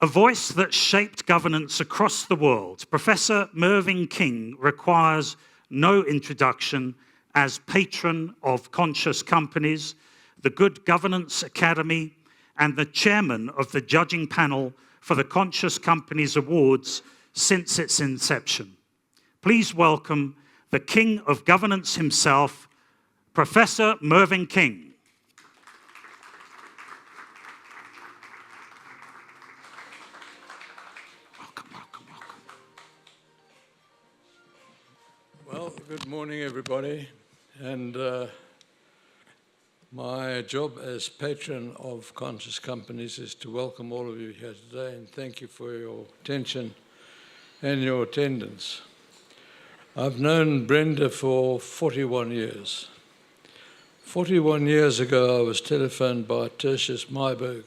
A voice that shaped governance across the world, Professor Mervyn King requires no introduction as patron of conscious companies, the Good Governance Academy, and the chairman of the judging panel for the Conscious Companies Awards since its inception. Please welcome the King of Governance himself, Professor Mervyn King. Well, good morning, everybody. And my job as patron of Conscious Companies is to welcome all of you here today and thank you for your attention and your attendance. I've known Brenda for 41 years. 41 years ago, I was telephoned by Tertius Myburgh,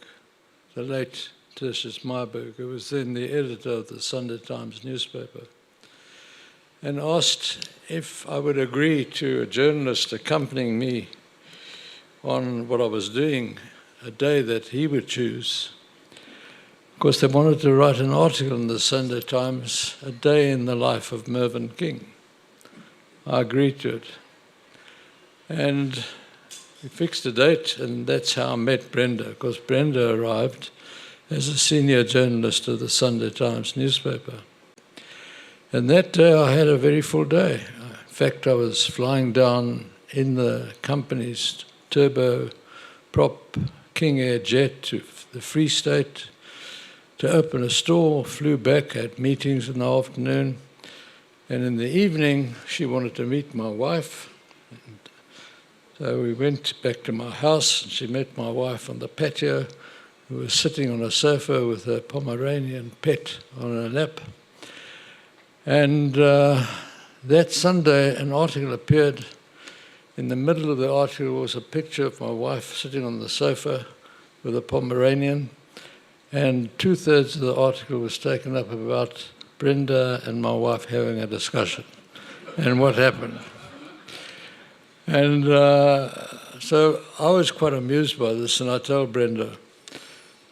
the late Tertius Myburgh, who was then the editor of the Sunday Times newspaper, and asked if I would agree to a journalist accompanying me on what I was doing, a day that he would choose. Of course, they wanted to write an article in the Sunday Times, a day in the life of Mervyn King. I agreed to it. And we fixed a date, and that's how I met Brenda, because Brenda arrived as a senior journalist of the Sunday Times newspaper. And that day I had a very full day. In fact, I was flying down in the company's turbo prop King Air jet to the Free State to open a store, flew back, had meetings in the afternoon, and in the evening she wanted to meet my wife. And so we went back to my house, and she met my wife on the patio, who was sitting on a sofa with her Pomeranian pet on her lap. And that Sunday, an article appeared. In the middle of the article was a picture of my wife sitting on the sofa with a Pomeranian, and 2/3 of the article was taken up about Brenda and my wife having a discussion and what happened. And so I was quite amused by this, and I told Brenda.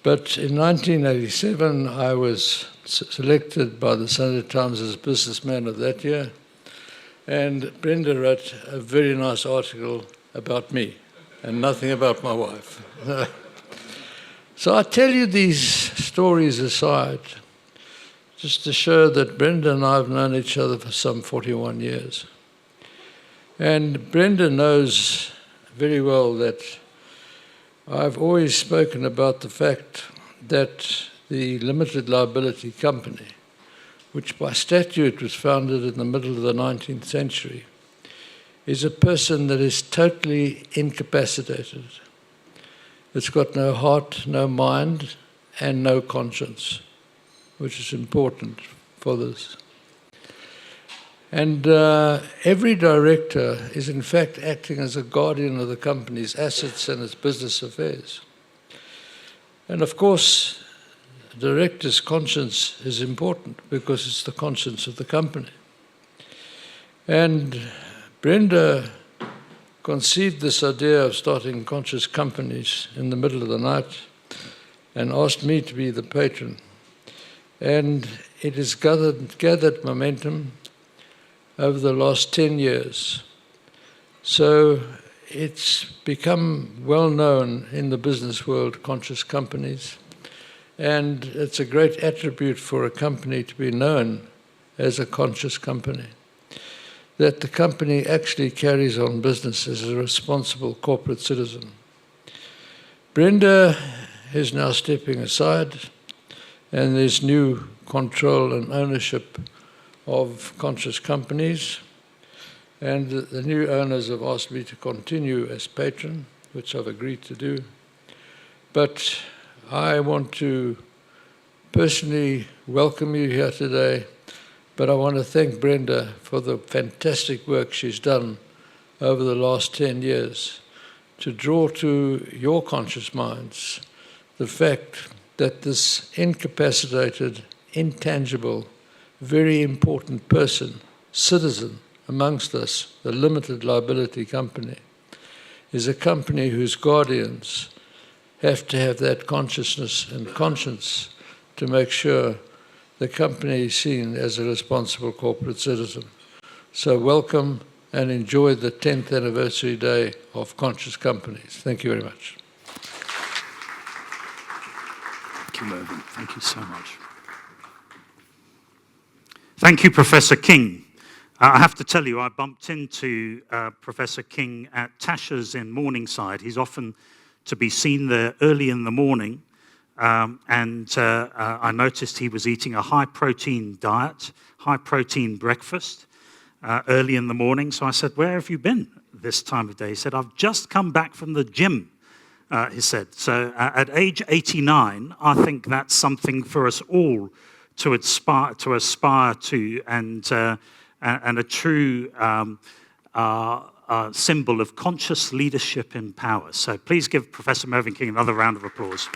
But in 1987, I was selected by the Sunday Times as businessman of that year, and Brenda wrote a very nice article about me and nothing about my wife. So I tell you these stories aside just to show that Brenda and I have known each other for some 41 years. And Brenda knows very well that I've always spoken about the fact that the limited liability company, which by statute was founded in the middle of the 19th century, is a person that is totally incapacitated. It's got no heart, no mind, and no conscience, which is important for this. And every director is in fact acting as a guardian of the company's assets and its business affairs. And of course, the director's conscience is important because it's the conscience of the company. And Brenda conceived this idea of starting conscious companies in the middle of the night and asked me to be the patron. And it has gathered momentum over the last 10 years. So it's become well known in the business world, conscious companies. And it's a great attribute for a company to be known as a conscious company, that the company actually carries on business as a responsible corporate citizen. Brenda is now stepping aside, and there's new control and ownership of conscious companies. And the new owners have asked me to continue as patron, which I've agreed to do. But I want to personally welcome you here today, but I want to thank Brenda for the fantastic work she's done over the last 10 years to draw to your conscious minds the fact that this incapacitated, intangible, very important person, citizen amongst us, the limited liability company, is a company whose guardians have to have that consciousness and conscience to make sure the company is seen as a responsible corporate citizen. So welcome and enjoy the 10th anniversary day of Conscious Companies. Thank you very much. Thank you, Mervyn. Thank you so much. Thank you, Professor King. I have to tell you, I bumped into Professor King at Tasha's in Morningside. He's often to be seen there early in the morning. I noticed he was eating a high-protein diet, high-protein breakfast early in the morning. So I said, where have you been this time of day? He said, I've just come back from the gym, he said. So at age 89, I think that's something for us all to aspire to, and a true symbol of conscious leadership in power. So please give Professor Mervyn King another round of applause.